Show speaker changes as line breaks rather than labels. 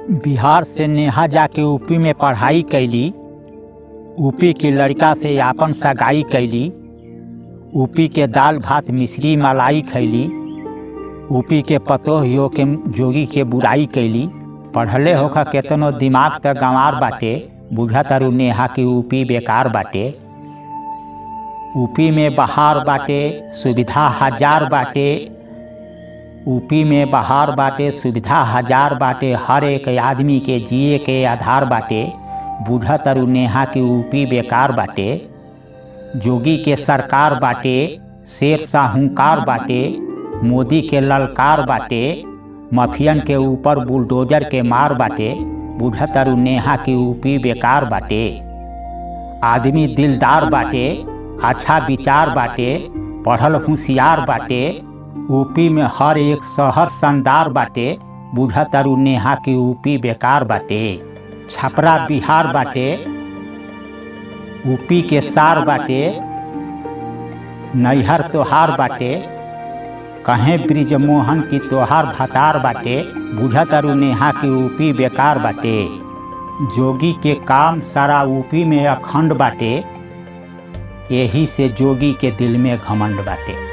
बिहार से नेहा जाके यूपी में पढ़ाई कैली। यूपी के लड़का से आपन सगाई कैली। यूपी के दाल भात मिश्री मलाई खैली। यूपी के पतोहियो के जोगी के बुराई कैली। पढ़ले होखा केतनो दिमाग त गंवार बाटे, बुझा तारू नेहा के यूपी बेकार बाटे। यूपी में बहार बाटे, सुविधा हजार बाटे। यूपी में बहार बाटे, सुविधा हजार बाटे। हर एक आदमी के जिए के आधार बाटे, बुझा तारू नेहा के यूपी बेकार बाटे। जोगी के सरकार बाटे, शेर साहूकार बाटे। मोदी के ललकार बाटे, माफियन के ऊपर बुलडोजर के मार बाटे। बुझा तारू नेहा के यूपी बेकार बाटे। आदमी दिलदार बाटे, अच्छा विचार बाटे, पढ़ल होशियार बाटे। यूपी में हर एक शहर शानदार बाटे, बुझा तारू नेहा के यूपी बेकार बाटे। छपरा बिहार बाटे, यूपी के सार बाटे। नैहर तोहार बाटे, कहें ब्रिजमोहन की तोहार भतार बाटे। बुझा तारू नेहा के यूपी बेकार बाटे। जोगी के काम सारा यूपी में अखंड बाटे, यही से जोगी के दिल में घमंड बाटे।